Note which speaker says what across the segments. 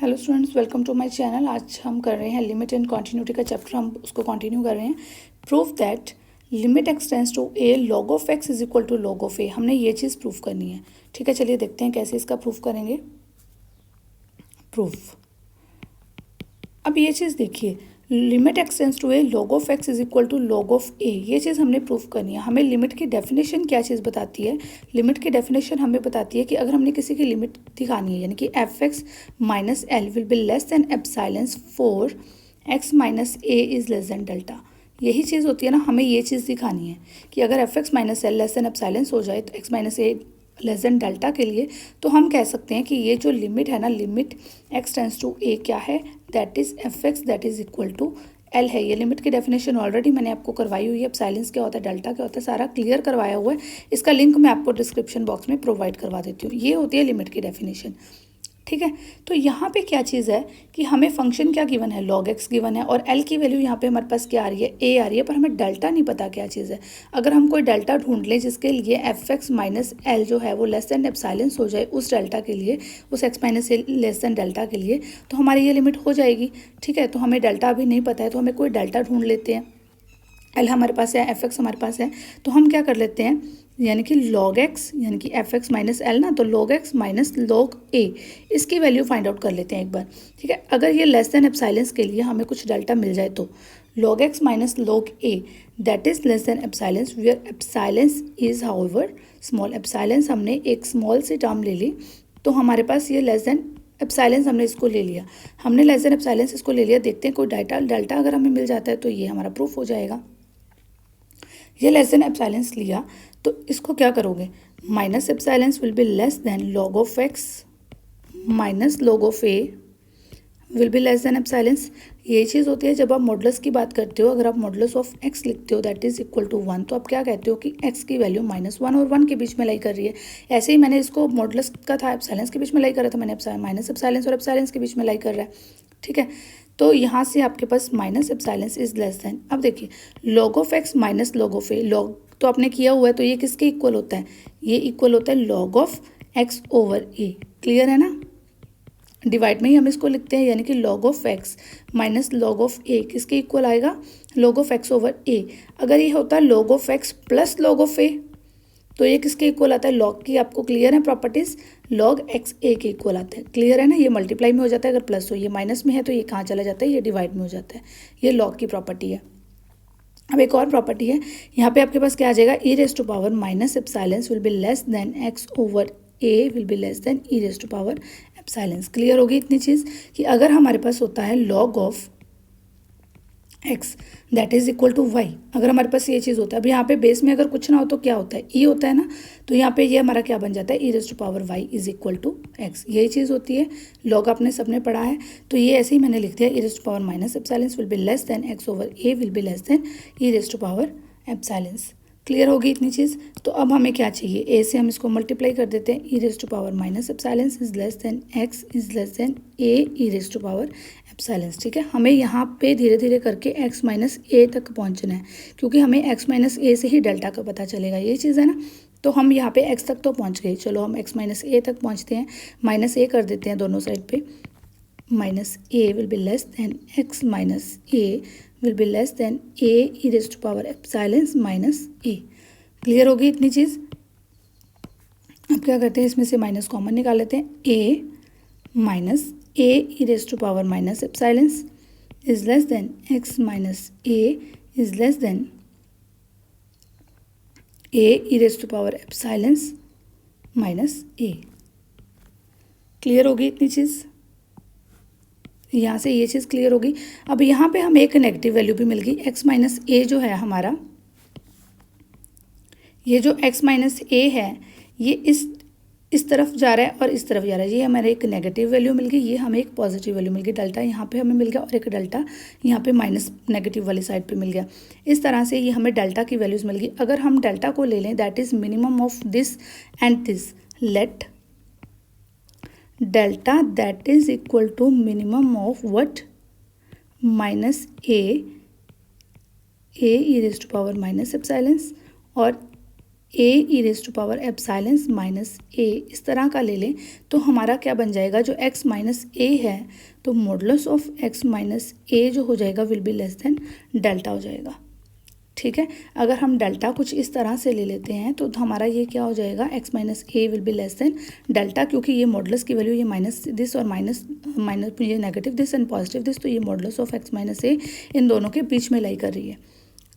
Speaker 1: Hello students, welcome to my channel. आज हम कर रहे हैं लिमिट एंड कॉन्टिन्यूटी का चैप्टर, हम उसको कंटिन्यू कर रहे हैं। Proof that limit x tends to A log of X is equal to log of A. हमने ये चीज़ प्रूफ करनी है। ठीक है, चलिए देखते हैं कैसे इसका प्रूफ करेंगे। प्रूफ, अब ये चीज़ देखिए, limit x tends to A log of X is equal to log of A. ये चीज़ हमने प्रूफ करनी है। हमें लिमिट की डेफिनेशन क्या चीज़ बताती है? लिमिट की डेफिनेशन हमें बताती है कि अगर हमने किसी की लिमिट दिखानी है, यानी कि F x minus L will be less than epsilon for x minus a is less than delta. यही चीज़ होती है ना, हमें ये चीज़ दिखानी है कि अगर F x minus L less than epsilon हो जाए तो एक्स माइनस ए लेस देन डेल्टा के लिए, तो हम कह सकते हैं कि ये जो लिमिट है ना, limit x tends to a क्या है, that is f x that is equal to l है। ये लिमिट की डेफिनेशन ऑलरेडी मैंने आपको करवाई हुई है। एप्सिलॉन क्या होता है, डेल्टा क्या होता है, सारा क्लियर करवाया हुआ है। इसका लिंक मैं आपको डिस्क्रिप्शन बॉक्स में प्रोवाइड करवा देती हूँ। ये होती है लिमिट की डेफिनेशन। ठीक है, तो यहाँ पे क्या चीज़ है कि हमें फंक्शन क्या गिवन है, लॉग एक्स गिवन है, और एल की वैल्यू यहाँ पे हमारे पास क्या आ रही है, ए आ रही है, पर हमें डेल्टा नहीं पता क्या चीज़ है। अगर हम कोई डेल्टा ढूंढ लें जिसके लिए एफ एक्स माइनस एल जो है वो लेस दैन एप्सिलॉन हो जाए उस डेल्टा के लिए, उस x minus L less than delta के लिए, तो हमारी ये लिमिट हो जाएगी। ठीक है, तो हमें डेल्टा अभी नहीं पता है, तो हमें कोई डेल्टा ढूंढ लेते हैं। एल हमारे पास है, एफ एक्स हमारे पास है, तो हम क्या कर लेते हैं, यानी कि लॉग एक्स यानी कि एफ एक्स माइनस एल ना, तो लॉग एक्स माइनस लॉग ए, इसकी वैल्यू फाइंड आउट कर लेते हैं एक बार। ठीक है, अगर ये लेस देन एप्सिलॉन के लिए हमें कुछ डेल्टा मिल जाए तो log x minus log a that is less than epsilon, where epsilon is however small. Epsilon हमने एक स्मॉल सी टर्म ले ली, तो हमारे पास ये लेस देन एप्सिलॉन हमने इसको ले लिया, हमने लेस देन एप्सिलॉन इसको ले लिया। देखते हैं कोई डेल्टा अगर हमें मिल जाता है तो ये हमारा प्रूफ हो जाएगा। ये लेस देन एप्सिलॉन लिया तो इसको क्या करोगे, minus epsilon will be less then log of x minus log of A will be less than epsilon. ये चीज़ होती है जब आप मॉडुलस की बात करते हो। अगर आप मॉडुलस ऑफ एक्स लिखते हो दैट इज इक्वल टू 1, तो आप क्या कहते हो कि एक्स की वैल्यू -1 और 1 के बीच में लाई कर रही है। ऐसे ही मैंने इसको मॉडुलस का था, एप्सिलॉन के बीच में लाई कर रहा था, मैंने माइनस एप्सिलॉन और एप्सिलॉन के बीच में लाई कर रहा है। ठीक है, तो यहाँ से आपके पास minus epsilon is less than, अब देखिए log of x minus log of A, log तो आपने किया हुआ है, तो ये किसके इक्वल होता है, ये इक्वल होता है log of x over A. Clear है ना, डिवाइड में ही हम इसको लिखते हैं, यानी कि log of x minus log of a किसके इक्वल आएगा, log of x over a. अगर ये होता है log of x plus log of a, तो ये किसके इक्वल आता है, लॉग की आपको क्लियर है प्रॉपर्टीज, लॉग एक्स ए के इक्वल आता है। क्लियर है ना, ये मल्टीप्लाई में हो जाता है, अगर प्लस हो, ये माइनस में है तो ये कहाँ चला जाता है, ये डिवाइड में हो जाता है। ये लॉग की प्रॉपर्टी है। अब एक और प्रॉपर्टी है, यहाँ पे आपके पास क्या आ जाएगा, e raise to power minus epsilon will be less than x over a will be less than e raise to power epsilon. Clear होगी इतनी चीज़ कि अगर हमारे पास होता है log of x that is equal to y, अगर हमारे पास ये चीज़ होता है, अब यहाँ पे बेस में अगर कुछ ना हो तो क्या होता है, ई होता है ना, तो यहाँ पे ये हमारा क्या बन जाता है, e raise to power y is equal to x. यही चीज़ होती है, लॉग आपने सबने पढ़ा है, तो ये ऐसे ही मैंने लिख दिया, e raise to power minus epsilon will be less than x over a will be less than e raise to power epsilon. Clear होगी इतनी चीज़। तो अब हमें क्या चाहिए, ए से हम इसको मल्टीप्लाई कर देते हैं, e raise to power minus epsilon is less than x is less than a e raise to power epsilon. ठीक है, हमें यहाँ पे धीरे धीरे करके एक्स माइनस ए तक पहुँचना है, क्योंकि हमें एक्स माइनस ए से ही डेल्टा का पता चलेगा, ये चीज़ है ना। तो हम यहाँ पे एक्स तक तो पहुँच गए, चलो हम एक्स माइनस ए तक पहुँचते हैं, माइनस ए कर देते हैं दोनों साइड पे, minus a will be less than x minus a will be less than a e raise to power epsilon minus a. Clear होगी इतनी चीज़। अब क्या करते हैं, इसमें से माइनस कॉमन निकाल लेते हैं, a minus a e raise to power minus epsilon is less than x minus a is less than a e raise to power epsilon minus a. Clear होगी इतनी चीज़, यहाँ से ये चीज़ क्लियर होगी। अब यहाँ पे हमें एक नेगेटिव वैल्यू भी मिल गई, एक्स माइनस ए जो है हमारा, ये जो एक्स माइनस ए है ये इस तरफ जा रहा है और इस तरफ जा रहा है, ये हमारे एक नेगेटिव वैल्यू मिल गई, ये हमें एक पॉजिटिव वैल्यू मिल गई, डेल्टा यहाँ पे हमें मिल गया और एक डेल्टा यहाँ पे माइनस नेगेटिव वाली साइड पे मिल गया। इस तरह से ये हमें डेल्टा की वैल्यूज़ मिल गई। अगर हम डेल्टा को ले लें, that is minimum of this and this, let delta that is equal to minimum of what, minus a e raise to power minus epsilon और a e raise to power epsilon minus a इस तरह का ले लें तो हमारा क्या बन जाएगा, जो x माइनस ए है तो मॉडुलस ऑफ x माइनस ए जो हो जाएगा will be less then delta हो जाएगा। ठीक है, अगर हम डेल्टा कुछ इस तरह से ले लेते हैं तो हमारा ये क्या हो जाएगा, x minus a will be less then delta, क्योंकि ये मॉडुलस की वैल्यू ये माइनस दिस और माइनस ये negative this and positive this, तो ये मॉडुलस ऑफ x माइनस ए इन दोनों के बीच में लाई कर रही है।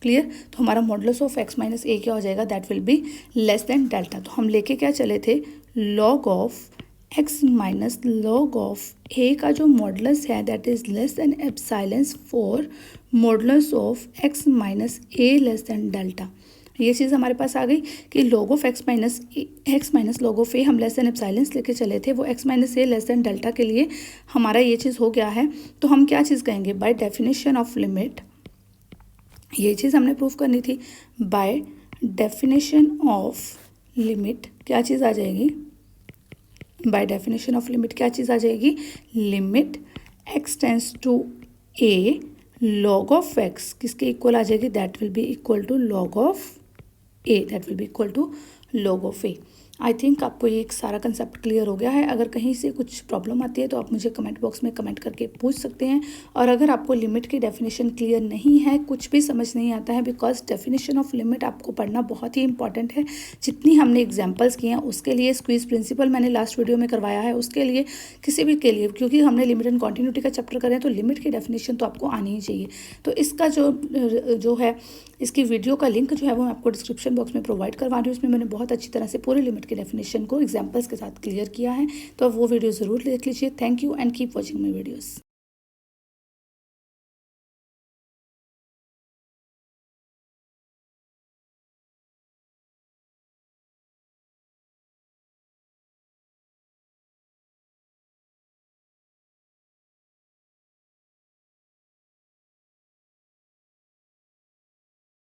Speaker 1: क्लियर, तो हमारा मॉडुलस ऑफ x माइनस ए क्या हो जाएगा, that will be less then delta. तो हम लेके क्या चले थे, log of x minus log of a का जो मॉडुलस है that is less than epsilon for modulus of x minus a less than delta. ये चीज़ हमारे पास आ गई कि log of x minus log of a हम लेस देन एप्सिलॉन लेके चले थे, वो x minus a less than delta के लिए हमारा ये चीज़ हो गया है। तो हम क्या चीज़ कहेंगे, बाय डेफिनेशन ऑफ लिमिट, ये चीज़ हमने प्रूव करनी थी। बाय डेफिनेशन ऑफ लिमिट क्या चीज़ आ जाएगी, बाय डेफिनेशन ऑफ लिमिट क्या चीज़ आ जाएगी, limit x tends to a log of x किसके इक्वल आ जाएगी, that will be equal to log of a, that will be equal to log of a। I think आपको ये एक सारा कंसेप्ट क्लियर हो गया है। अगर कहीं से कुछ प्रॉब्लम आती है तो आप मुझे कमेंट बॉक्स में कमेंट करके पूछ सकते हैं। और अगर आपको लिमिट की डेफिनेशन क्लियर नहीं है, कुछ भी समझ नहीं आता है, बिकॉज डेफिनेशन ऑफ लिमिट आपको पढ़ना बहुत ही इंपॉर्टेंट है। जितनी हमने एग्जाम्पल्स किए हैं उसके लिए, स्क्वीज प्रिंसिपल मैंने लास्ट वीडियो में करवाया है, उसके लिए किसी भी के लिए, क्योंकि हमने लिमिट एंड कॉन्टिन्यूटी का चैप्टर करें तो लिमिट की डेफिनेशन तो आपको आनी ही चाहिए। तो इसका जो है इसकी वीडियो का लिंक जो है वो मैं आपको डिस्क्रिप्शन बॉक्स में प्रोवाइड करवा रही हूँ। उसमें मैंने बहुत अच्छी तरह से पूरे लिमिट की डेफिनेशन को एग्जांपल्स के साथ क्लियर किया है, तो आप वो वीडियो ज़रूर देख लीजिए। Thank you and keep watching my videos.